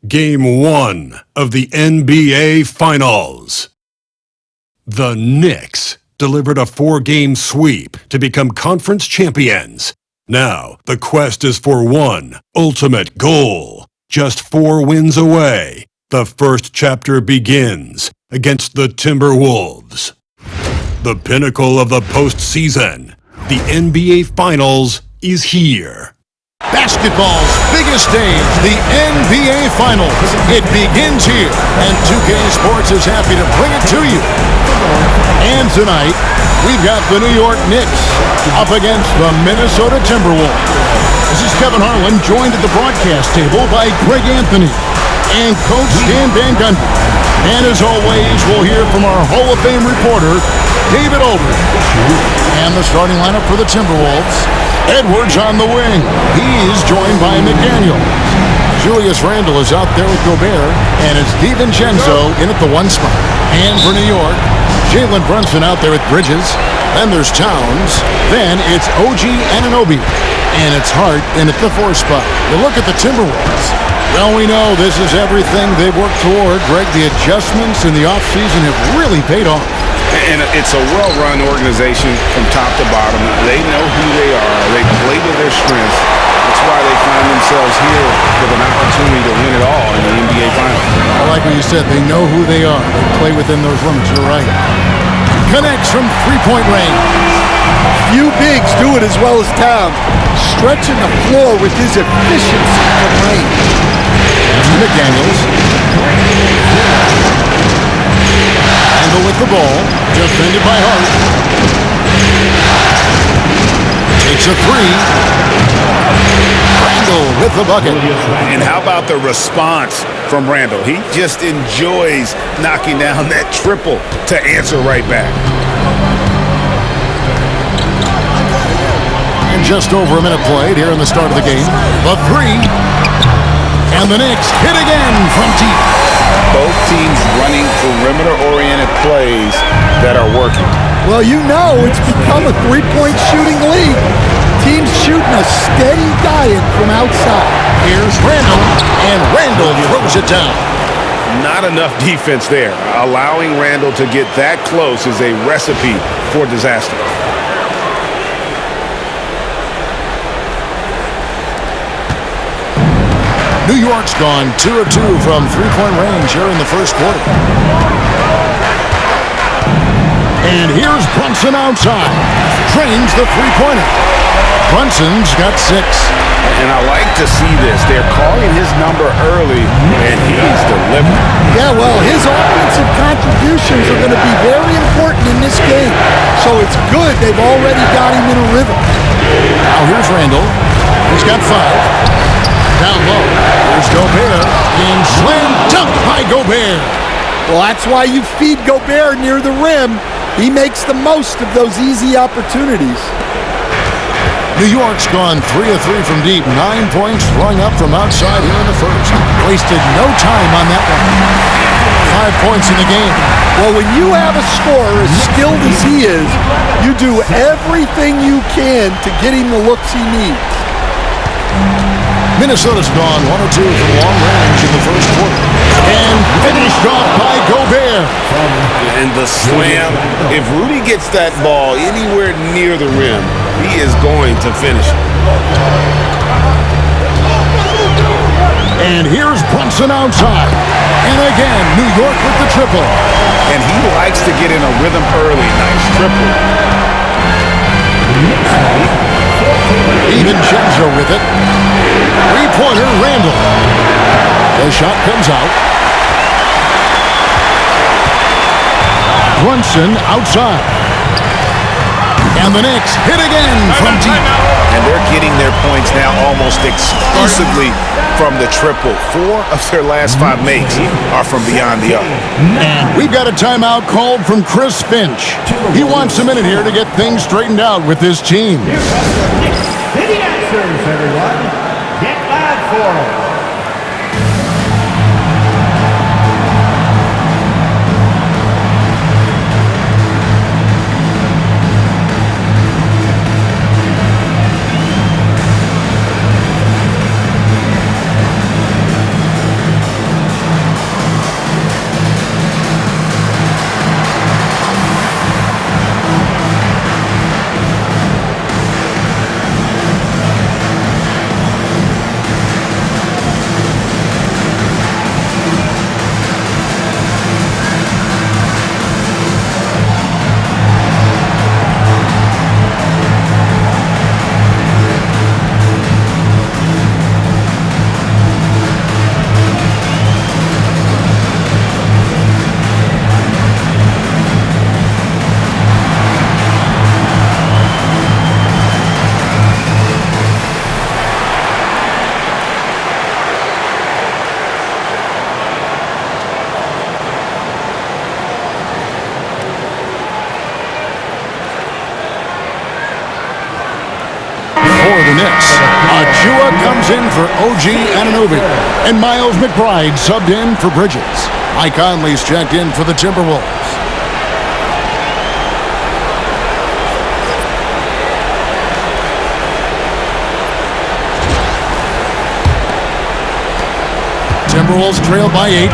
Game 1 of the NBA Finals. The Knicks delivered a 4-game sweep to become conference champions. Now, the quest is for one ultimate goal. Just 4 wins away, the first chapter begins against the Timberwolves. The pinnacle of the postseason, the NBA Finals, is here. Basketball's biggest stage, the NBA Finals. It begins here, and 2K Sports is happy to bring it to you. And tonight, we've got the New York Knicks up against the Minnesota Timberwolves. This is Kevin Harlan, joined at the broadcast table by Greg Anthony and Coach Dan Van Gundy. And as always, we'll hear from our Hall of Fame reporter, David Aldridge. And the starting lineup for the Timberwolves: Edwards on the wing. He is joined by McDaniel. Julius Randle is out there with Gobert, and it's DiVincenzo in at the 1 spot. And for New York, Jalen Brunson out there with Bridges. Then there's Towns. Then it's OG Anunoby. And it's Hart in at the 4 spot. You look at the Timberwolves. Well, we know this is everything they've worked toward. Greg, the adjustments in the offseason have really paid off. And it's a well-run organization from top to bottom. They know who they are. They play to their strengths. That's why they find themselves here with an opportunity to win it all in the NBA Finals. I like what you said. They know who they are. They play within those limits. You're right. Connects from three-point range. Few bigs do it as well as Towns, stretching the floor with his efficiency from range. McDaniels. Randle with the ball, defended by Hart. Takes a 3. Randle with the bucket. And how about the response from Randle? He just enjoys knocking down that triple to answer right back. And just over a minute played here in the start of the game. The 3. And the Knicks hit again from deep. Both teams running perimeter-oriented plays that are working. Well, you know it's become a three-point shooting league. Teams shooting a steady diet from outside. Here's Randle, and Randle throws it down. Not enough defense there. Allowing Randle to get that close is a recipe for disaster. New York's gone 2 of 2 from three-point range here in the first quarter. And here's Brunson outside. Trains the three-pointer. Brunson's got 6. And I like to see this. They're calling his number early, and he's delivering. Yeah, well, his offensive contributions are going to be very important in this game. So it's good they've already got him in a rhythm. Now here's Randle. He's got 5. Down low. Here's Gobert. And slam dunk by Gobert. Well, that's why you feed Gobert near the rim. He makes the most of those easy opportunities. New York's gone 3 of 3 from deep. 9 points throwing up from outside here in the first. Wasted no time on that one. 5 points in the game. Well, when you have a scorer as skilled as he is, you do everything you can to get him the looks he needs. Minnesota's gone 1 of 2 from long range in the first quarter. And finished off by Gobert. And the slam. If Rudy gets that ball anywhere near the rim, he is going to finish it. And here's Brunson outside. And again, New York with the triple. And he likes to get in a rhythm early. Nice triple. DiVincenzo with it. Three-pointer, Randle. The shot comes out. Brunson outside. And the Knicks hit again from deep. And they're getting their points now almost exclusively from the triple. 4 of their last 5 makes are from beyond the arc. And we've got a timeout called from Chris Finch. He wants a minute here to get things straightened out with his team. The answers, everyone. Get mad for them. Shua comes in for OG Anunoby. And Miles McBride subbed in for Bridges. Mike Conley's checked in for the Timberwolves. Timberwolves trail by 8.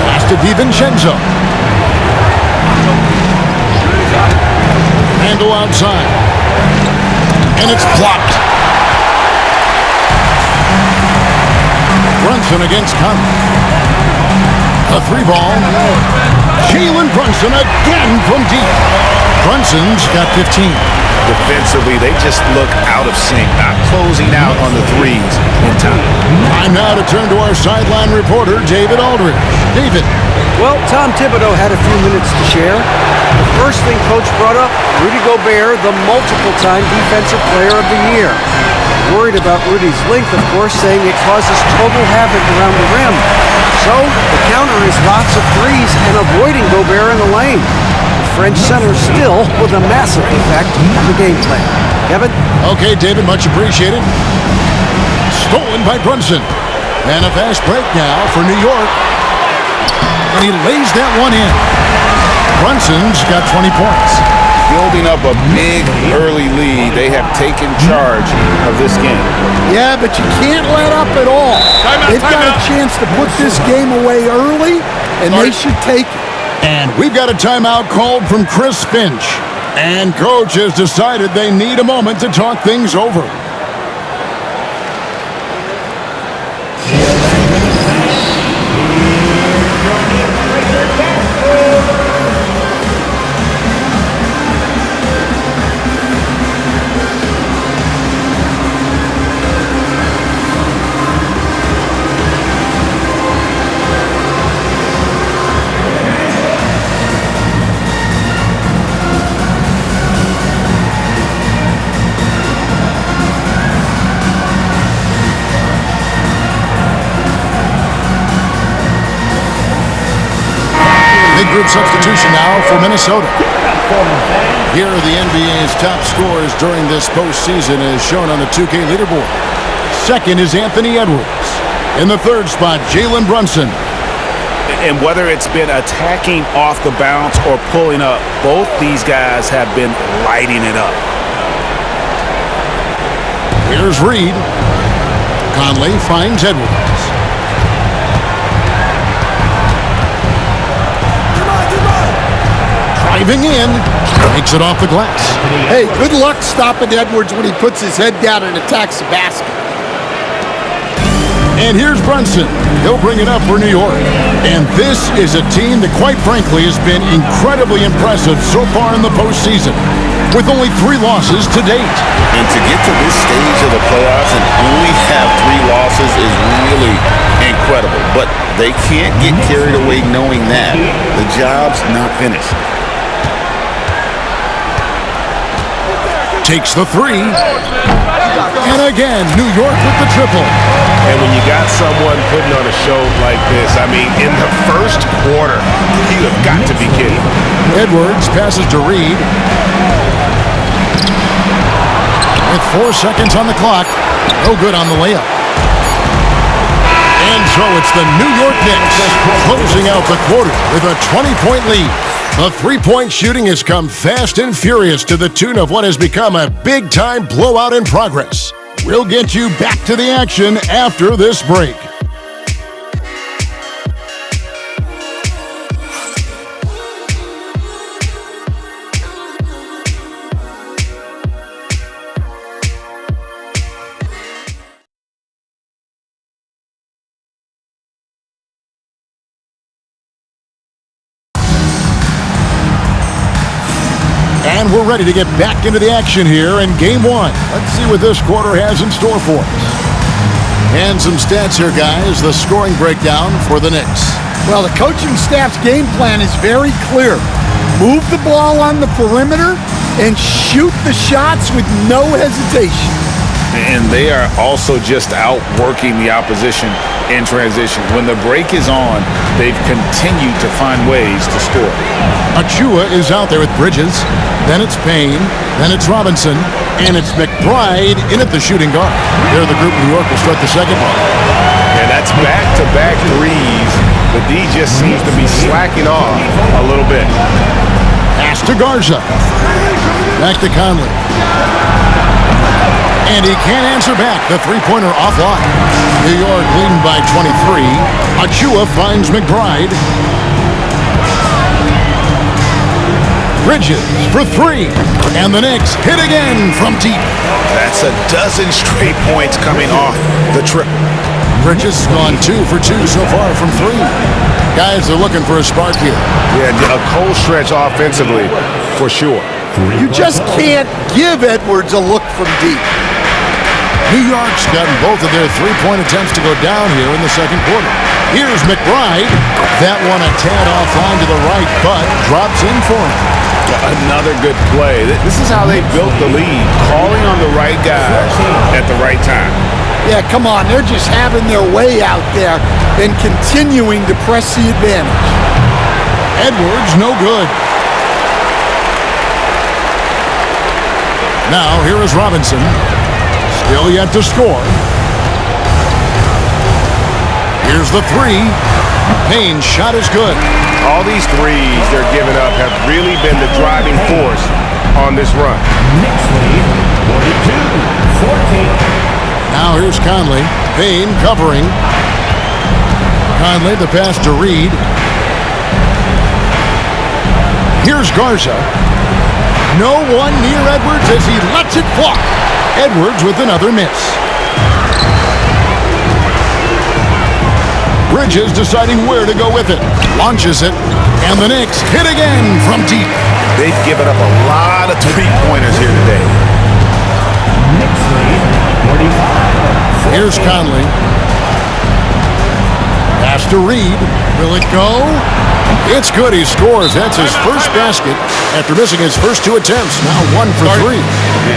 Pass to DiVincenzo. Handle outside. And it's blocked. Brunson against Conley. A 3-ball. Jalen Brunson again from deep. Brunson's got 15. Defensively, they just look out of sync, not closing out on the threes in time. Time now to turn to our sideline reporter, David Aldridge. David. Well, Tom Thibodeau had a few minutes to share. The first thing Coach brought up, Rudy Gobert, the multiple-time Defensive Player of the Year. Worried about Rudy's length, of course, saying it causes total havoc around the rim. So, the counter is lots of threes and avoiding Gobert in the lane. French center still with a massive effect on the game plan. Kevin? Okay, David, much appreciated. Stolen by Brunson. And a fast break now for New York. And he lays that one in. Brunson's got 20 points. Building up a big early lead, they have taken charge of this game. Yeah, but you can't let up at all. They've got a chance to put this game away early, and they should take it. And we've got a timeout called from Chris Finch. And Coach has decided they need a moment to talk things over. Group substitution now for Minnesota. Here are the NBA's top scorers during this postseason as shown on the 2K leaderboard. Second is Anthony Edwards. In the third spot, Jalen Brunson. And whether it's been attacking off the bounce or pulling up, both these guys have been lighting it up. Here's Reed. Conley finds Edwards. Driving in, makes it off the glass. Hey, good luck stopping Edwards when he puts his head down and attacks the basket. And here's Brunson. He'll bring it up for New York. And this is a team that, quite frankly, has been incredibly impressive so far in the postseason, with only 3 losses to date. And to get to this stage of the playoffs and only have 3 losses is really incredible. But they can't get carried away knowing that the job's not finished. Takes the 3. And again, New York with the triple. And when you got someone putting on a show like this, I mean, in the first quarter, you have got to be kidding. Edwards passes to Reed. With 4 seconds on the clock, no good on the layup. And so it's the New York Knicks closing out the quarter with a 20-point lead. The three-point shooting has come fast and furious to the tune of what has become a big-time blowout in progress. We'll get you back to the action after this break. And we're ready to get back into the action here in Game 1. Let's see what this quarter has in store for us. And some stats here, guys. The scoring breakdown for the Knicks. Well, the coaching staff's game plan is very clear. Move the ball on the perimeter and shoot the shots with no hesitation. And they are also just outworking the opposition in transition. When the break is on, they've continued to find ways to score. Achua is out there with Bridges. Then it's Payne. Then it's Robinson. And it's McBride in at the shooting guard. There, the group New York will start the second one. And that's back-to-back threes. The D just seems to be slacking off a little bit. Pass to Garza. Back to Conley. And he can't answer back. The three-pointer offline. New York leading by 23. Achua finds McBride. Bridges for three. And the Knicks hit again from deep. That's a dozen straight points coming off the triple. Bridges gone 2 for 2 so far from three. Guys are looking for a spark here. Yeah, a cold stretch offensively for sure. You just can't give Edwards a look from deep. New York's gotten both of their three-point attempts to go down here in the second quarter. Here's McBride. That one a tad offline to the right, but drops in for him. Another good play. This is how they built the lead, calling on the right guys at the right time. Yeah, come on. They're just having their way out there and continuing to press the advantage. Edwards, no good. Now, here is Robinson. Still yet to score. Here's the three. Payne's shot is good. All these threes they're giving up have really been the driving force on this run. Knicks lead 42-14. Now here's Conley. Payne covering. Conley, the pass to Reed. Here's Garza. No one near Edwards as he lets it fly. Edwards with another miss. Bridges deciding where to go with it. Launches it. And the Knicks hit again from deep. They've given up a lot of three-pointers here today. Knicks lead 45. Here's Conley. Pass to Reed. Will it go? It's good. He scores. That's his first basket after missing his first two attempts. Now 1 for 3.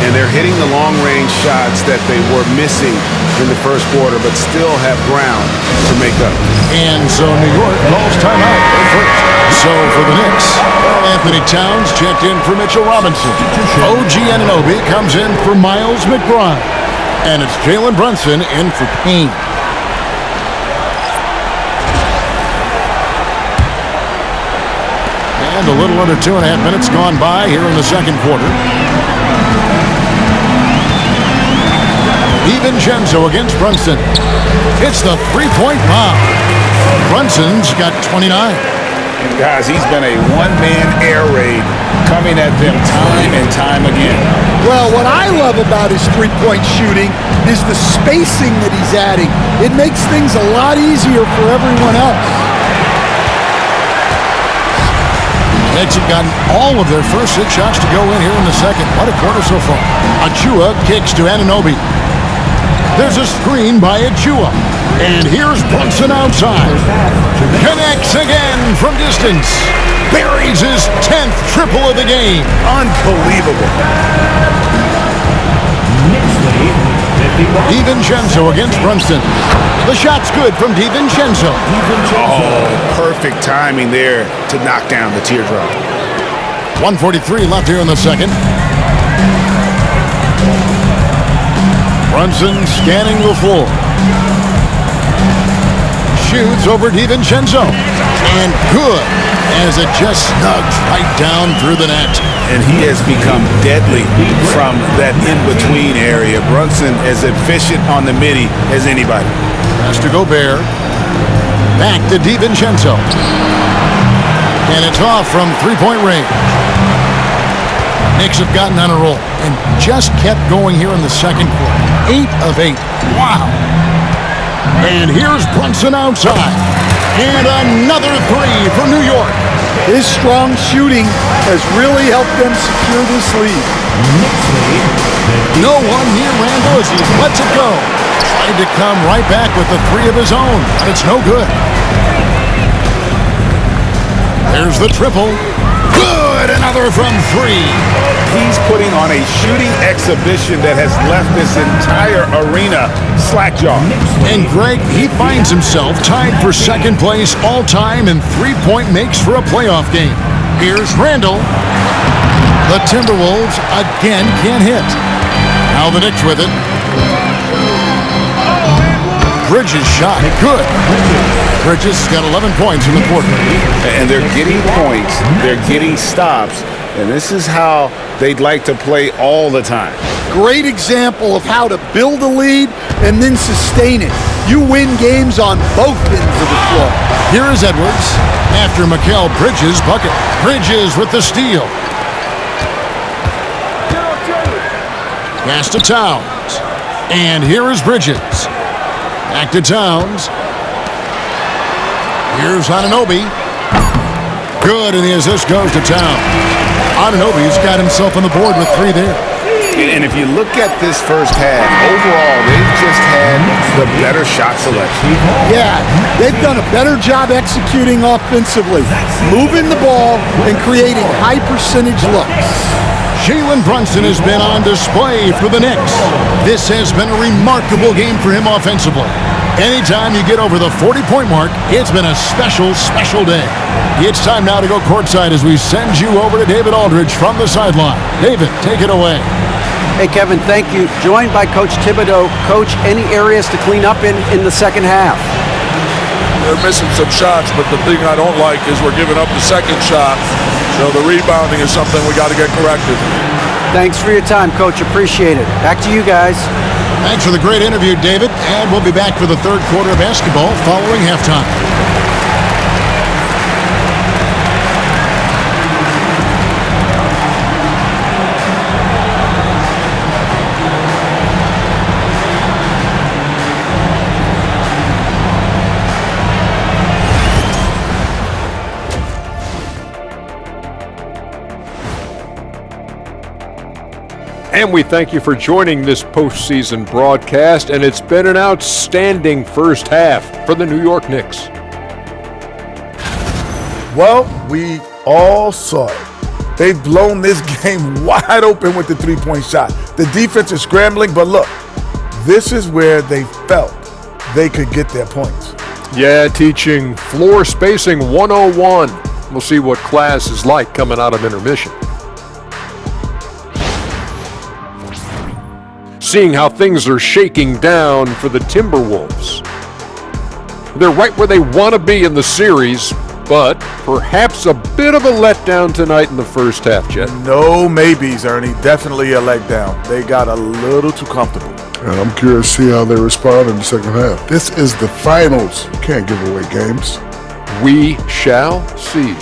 And they're hitting the long-range shots that they were missing in the first quarter, but still have ground to make up. And so New York calls timeout first. So for the Knicks, Anthony Towns checked in for Mitchell Robinson. OG Anunoby comes in for Miles McBride. And it's Jalen Brunson in for Payne. And a little under 2.5 minutes gone by here in the second quarter. DiVincenzo against Brunson. It's the three-point bomb. Brunson's got 29. And guys, he's been a one-man air raid coming at them time and time again. Well, what I love about his three-point shooting is the spacing that he's adding. It makes things a lot easier for everyone else. Knicks have gotten all of their first 6 shots to go in here in the second. What a quarter so far. Achua kicks to Anunoby. There's a screen by Achua. And here's Brunson outside. Connects again from distance. Buries his 10th triple of the game. Unbelievable. Knicks lead 51. DiVincenzo against Brunson. The shot's good from DiVincenzo. Oh, perfect timing there to knock down the teardrop. 1:43 left here in the second. Brunson scanning the floor. Shoots over DiVincenzo. And good, as it just snugs right down through the net. And he has become deadly from that in-between area. Brunson as efficient on the midi as anybody. Pass to Gobert. Back to DiVincenzo. And it's off from three-point range. Knicks have gotten on a roll and just kept going here in the second quarter. 8 of 8. Wow. And here's Brunson outside. And another three for New York. His strong shooting has really helped them secure this lead. Knicks lead 50. No one near Randall as he lets it go. Tried to come right back with the three of his own. It's no good. There's the triple. Good! Another from 3. he's putting on a shooting exhibition that has left this entire arena slack-jawed. And Greg, he finds himself tied for second place all-time in three-point makes for a playoff game. Here's Randall. The Timberwolves again can't hit. Now the Knicks with it. Bridges shot. Good. Bridges got 11 points in the quarter. And they're getting points. They're getting stops. And this is how they'd like to play all the time. Great example of how to build a lead and then sustain it. You win games on both ends of the floor. Here is Edwards after Mikal Bridges' bucket. Bridges with the steal. Pass to Towns. And here is Bridges. Back to Towns. Here's Anunoby. Good, and the assist goes to Towns. Anunoby's got himself on the board with 3 there. And if you look at this first half, overall, they've just had the better shot selection. Yeah, they've done a better job executing offensively, moving the ball and creating high-percentage looks. Jalen Brunson has been on display for the Knicks. This has been a remarkable game for him offensively. Anytime you get over the 40-point mark, it's been a special, special day. It's time now to go courtside as we send you over to David Aldridge from the sideline. David, take it away. Hey, Kevin, thank you. Joined by Coach Thibodeau. Coach, any areas to clean up in the second half? They're missing some shots, but the thing I don't like is we're giving up the second shot. So the rebounding is something we got to get corrected. Thanks for your time, Coach. Appreciate it. Back to you guys. Thanks for the great interview, David. And we'll be back for the third quarter of basketball following halftime. And we thank you for joining this postseason broadcast, and it's been an outstanding first half for the New York Knicks. Well, we all saw it. They've blown this game wide open with the three-point shot. The defense is scrambling, but look, this is where they felt they could get their points. Yeah, teaching floor spacing 101. We'll see what class is like coming out of intermission. Seeing how things are shaking down for the Timberwolves. They're right where they want to be in the series, but perhaps a bit of a letdown tonight in the first half, Jet. No maybes, Ernie. Definitely a letdown. They got a little too comfortable. And I'm curious to see how they respond in the second half. This is the finals. You can't give away games. We shall see.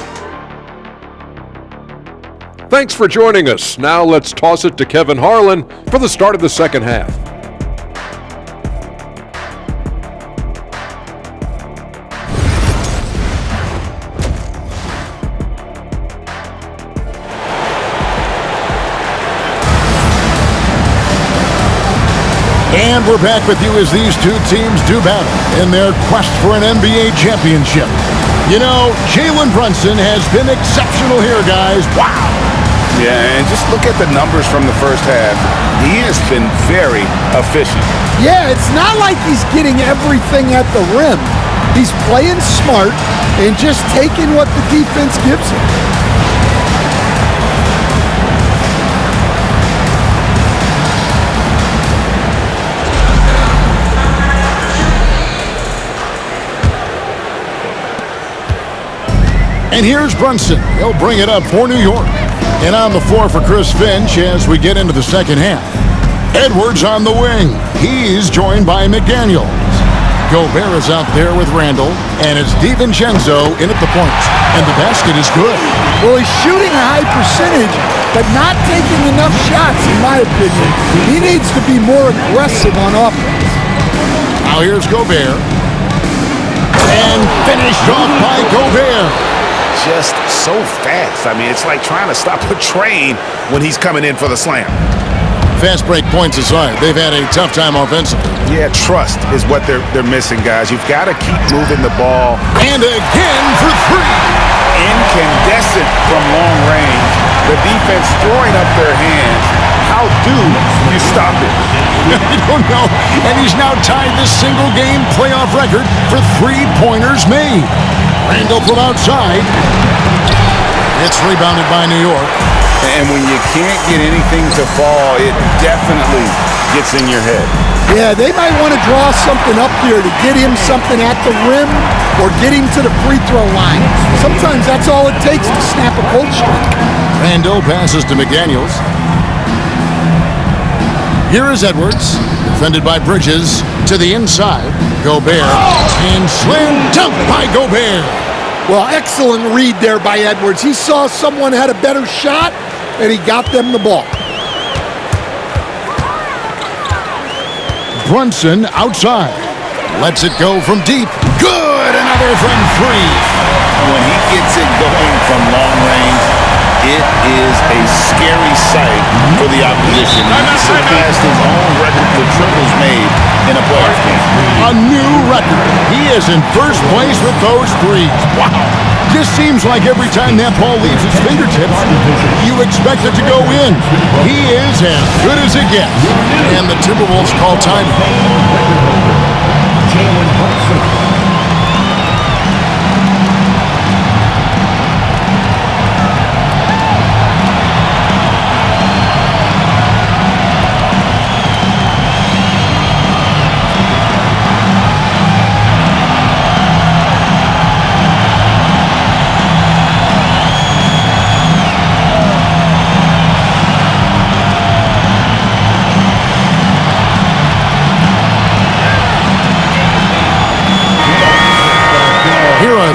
Thanks for joining us. Now let's toss it to Kevin Harlan for the start of the second half. And we're back with you as these two teams do battle in their quest for an NBA championship. You know, Jalen Brunson has been exceptional here, guys. Wow! Yeah, and just look at the numbers from the first half. He has been very efficient. Yeah, it's not like he's getting everything at the rim. He's playing smart and just taking what the defense gives him. And here's Brunson. He'll bring it up for New York. And on the floor for Chris Finch as we get into the second half. Edwards on the wing. He's joined by McDaniels. Gobert is out there with Randall. And it's DiVincenzo in at the point. And the basket is good. Well, he's shooting a high percentage, but not taking enough shots, in my opinion. He needs to be more aggressive on offense. Now here's Gobert. And finished off by Gobert. Just so fast. I mean, it's like trying to stop a train when he's coming in for the slam. Fast break points aside, they've had a tough time offensively. Yeah, trust is what they're missing, guys. You've got to keep moving the ball. And again for three. Incandescent from long range. The defense throwing up their hands. How do you stop it? I don't know. And he's now tied this single-game playoff record for three-pointers made. Randall from outside. It's rebounded by New York. And when you can't get anything to fall, it definitely gets in your head. Yeah, they might want to draw something up here to get him something at the rim or get him to the free throw line. Sometimes that's all it takes to snap a cold streak. Randall passes to McDaniels. Here is Edwards, defended by Bridges, to the inside. Gobert, and slam dunk by Gobert. Well, excellent read there by Edwards. He saw someone had a better shot, and he got them the ball. Brunson outside. Lets it go from deep. Good! Another from three. When he gets it going from long range, it is a scary sight for the opposition. He surpassed his own record for triples made in a playoff game. A new record. He is in first place with those threes. Wow. Just seems like every time that ball leaves his fingertips, you expect it to go in. He is as good as it gets. And the Timberwolves call time.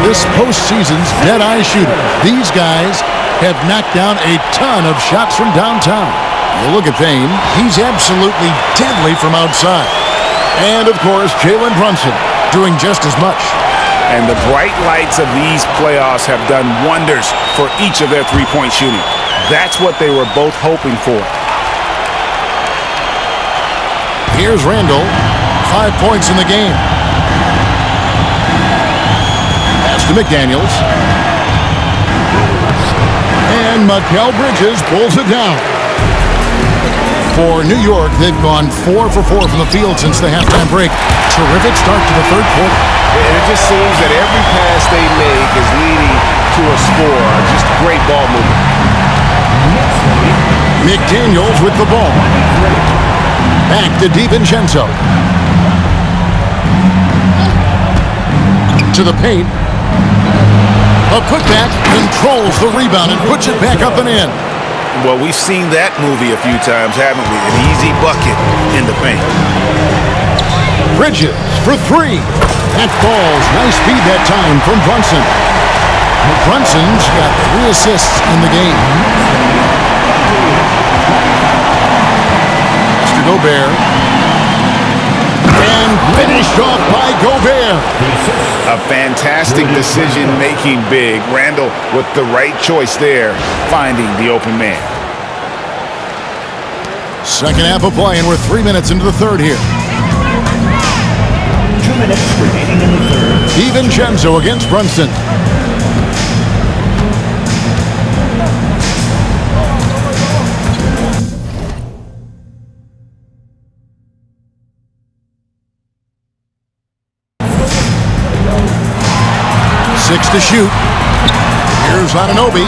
This postseason's dead-eye shooter. These guys have knocked down a ton of shots from downtown. You look at Thane, he's absolutely deadly from outside. And, of course, Jalen Brunson doing just as much. And the bright lights of these playoffs have done wonders for each of their three-point shooting. That's what they were both hoping for. Here's Randall, 5 points in the game. To McDaniels. And Mikal Bridges pulls it down. For New York, they've gone 4 for 4 from the field since the halftime break. Terrific start to the third quarter. And it just seems that every pass they make is leading to a score. Just great ball movement. McDaniels with the ball. Back to DiVincenzo. To the paint. A putback controls the rebound and puts it back up and in. Well, we've seen that movie a few times, haven't we? An easy bucket in the paint. Bridges for three. That falls. Nice speed that time from Brunson. Brunson's got 3 assists in the game. Mr. Gobert. And finished off by Gobert. A fantastic decision-making big. Randall with the right choice there, finding the open man. Second half of play, and we're 3 minutes into the third here. 2 minutes remaining in the third. DiVincenzo against Brunson. Six to shoot. Here's Anunoby.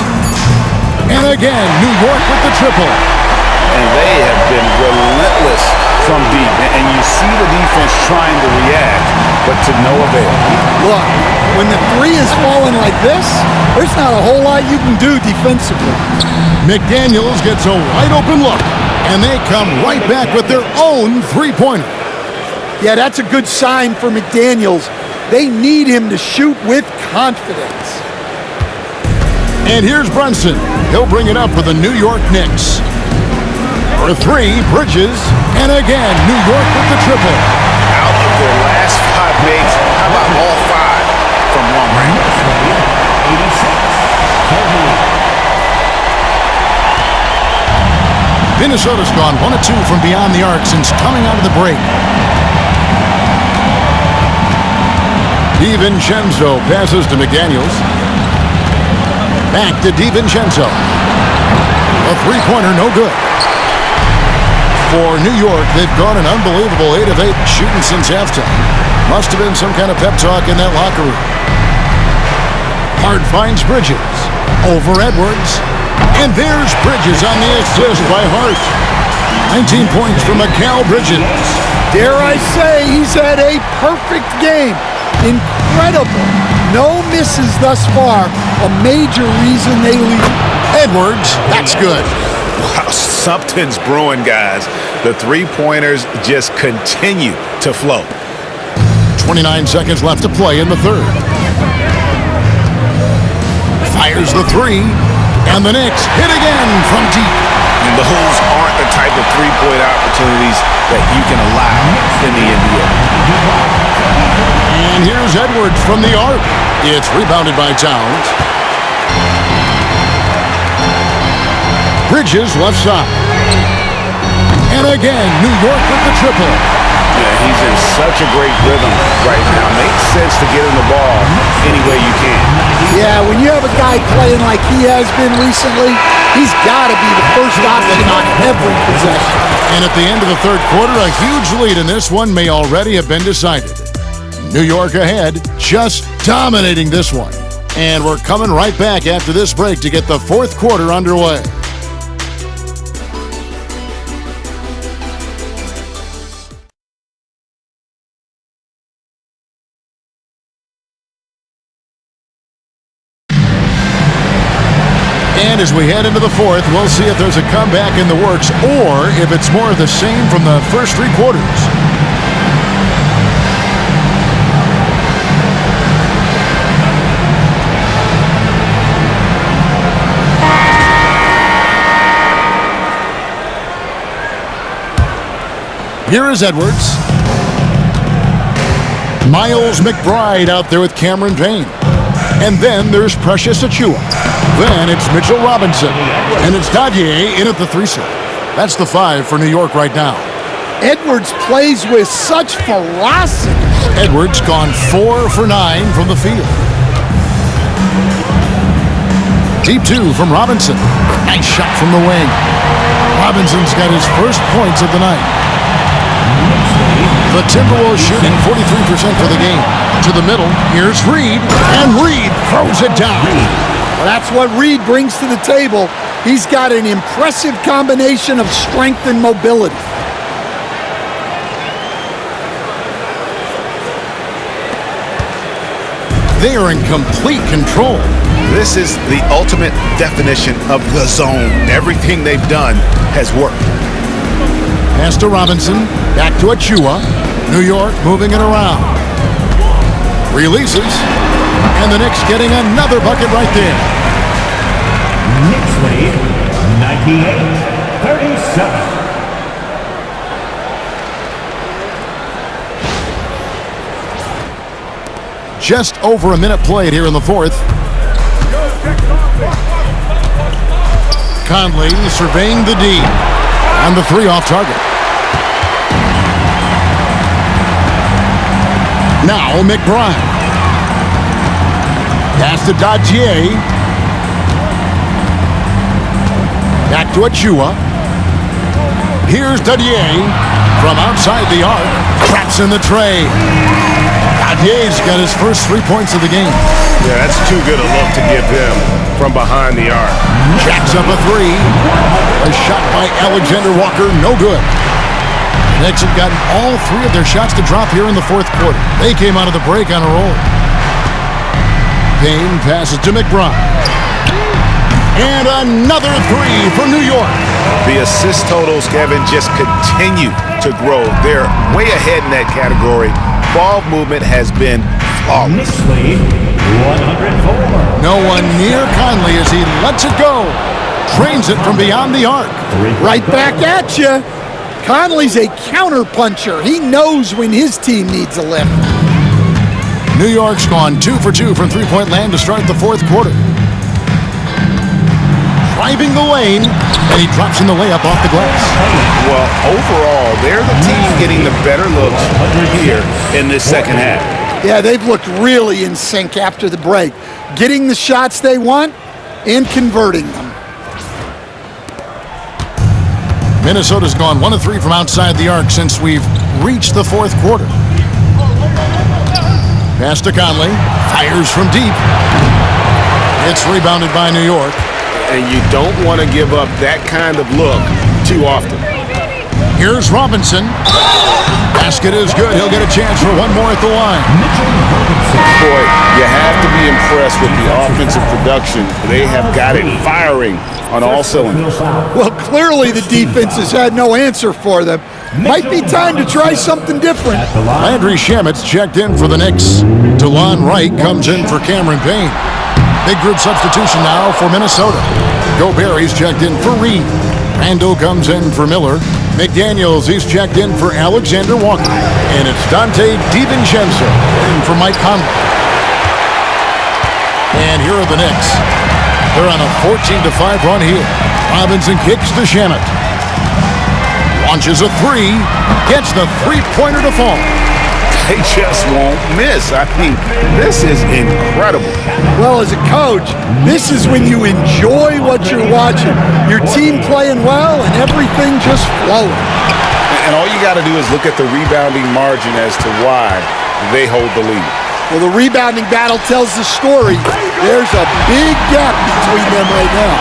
And again, New York with the triple. And they have been relentless from deep. And you see the defense trying to react, but to no avail. Look, when the three is falling like this, there's not a whole lot you can do defensively. McDaniels gets a wide open look, and they come right back with their own three-pointer. Yeah, that's a good sign for McDaniels. They need him to shoot with confidence. And here's Brunson. He'll bring it up for the New York Knicks. For three, Bridges. And again, New York with the triple. Out of their last 5 makes, how about all 5 from long range? 86. Minnesota's gone 1 of 2 from beyond the arc since coming out of the break. DiVincenzo passes to McDaniels. Back to DiVincenzo. A three-pointer, no good. For New York, they've gone an unbelievable 8 of 8 shooting since halftime. Must have been some kind of pep talk in that locker room. Hart finds Bridges. Over Edwards. And there's Bridges on the assist by Hart. 19 points from Mikal Bridges. Dare I say, he's had a perfect game. Incredible. No misses thus far. A major reason they lead. Edwards, that's good. Wow, something's brewing, guys. The three-pointers just continue to flow. 29 seconds left to play in the third. Fires the three, and the Knicks hit again from deep. And those aren't the type of three-point opportunities that you can allow in the NBA. And here's Edwards from the arc. It's rebounded by Towns. Bridges left side. And again, New York with the triple. Yeah, he's in such a great rhythm right now. Makes sense to get him the ball any way you can. Yeah, when you have a guy playing like he has been recently, he's got to be the first option on every possession. And at the end of the third quarter, a huge lead in this one may already have been decided. New York ahead, just dominating this one. And we're coming right back after this break to get the fourth quarter underway. And as we head into the fourth, we'll see if there's a comeback in the works or if it's more of the same from the first three quarters. Here is Edwards. Miles McBride out there with Cameron Payne. And then there's Precious Achiuwa. Then it's Mitchell Robinson. And it's Dadier in at the three slot. That's the 5 for New York right now. Edwards plays with such ferocity. Edwards gone 4 for 9 from the field. Deep 2 from Robinson. Nice shot from the wing. Robinson's got his first points of the night. The Timberwolves shooting 43% for the game. To the middle, here's Reed, and Reed throws it down. Well, that's what Reed brings to the table. He's got an impressive combination of strength and mobility. They are in complete control. This is the ultimate definition of the zone. Everything they've done has worked. Pass to Robinson, back to Achiuwa. New York moving it around. Releases, and the Knicks getting another bucket right there. Knicks lead, 98-37. Just over a minute played here in the fourth. Conley surveying the D. And the 3 off target. Now McBride. Pass to Dadier. Back to Achiuwa. Here's Dadier from outside the arc. Traps in the tray. Dadier's got his first 3 points of the game. Yeah, that's too good a look to give him from behind the arc. Jacks up a 3. A shot by Alexander Walker, no good. The Knicks have gotten all 3 of their shots to drop here in the fourth quarter. They came out of the break on a roll. Payne passes to McBride. And another 3 for New York. The assist totals, Kevin, just continue to grow. They're way ahead in that category. Ball movement has been flawless. Knicks lead, 104. No one near Conley as he lets it go. Trains it from beyond the arc. Right back at you. Conley's a counter-puncher. He knows when his team needs a lift. New York's gone 2 for 2 from three-point land to start the fourth quarter. driving the lane, and he drops in the layup off the glass. Well, overall, they're the team getting the better looks here in this second half. Yeah, they've looked really in sync after the break, getting the shots they want and converting them. Minnesota's gone 1 of 3 from outside the arc since we've reached the fourth quarter. Pass to Conley, fires from deep. It's rebounded by New York. And you don't want to give up that kind of look too often. Here's Robinson. Basket is good. He'll get a chance for one more at the line. Boy, you have to be impressed with the offensive production. They have got it firing on all cylinders. Well, clearly the defense has had no answer for them. Might be time to try something different. Landry Shamet's checked in for the Knicks. DeLon Wright comes in for Cameron Payne. Big group substitution now for Minnesota. Gobert, he's checked in for Reed. Randall comes in for Miller. McDaniels, he's checked in for Alexander Walker. And it's Dante DiVincenzo in for Mike Conley. And here are the Knicks. They're on a 14-5 run here. Robinson kicks to Shamet. Launches a three. Gets the three-pointer to fall. They just won't miss. I mean, this is incredible. Well, as a coach, this is when you enjoy what you're watching. Your team playing well and everything just flowing. And all you got to do is look at the rebounding margin as to why they hold the lead. Well, the rebounding battle tells the story. There's a big gap between them right now.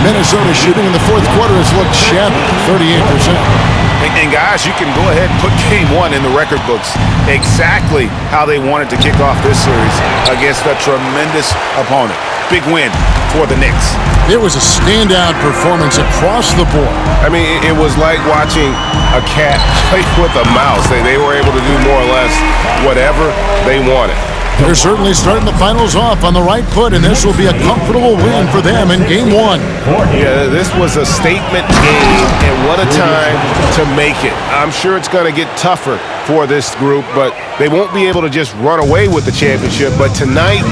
Minnesota shooting in the fourth quarter has looked shabby, 38%. And guys, you can go ahead and put game one in the record books. Exactly how they wanted to kick off this series against a tremendous opponent. Big win for the Knicks. It was a standout performance across the board. I mean, it was like watching a cat play with a mouse. They were able to do more or less whatever they wanted. They're certainly starting the finals off on the right foot, and this will be a comfortable win for them in game one. Yeah, this was a statement game, and what a time to make it. I'm sure it's going to get tougher for this group, but they won't be able to just run away with the championship. But tonight,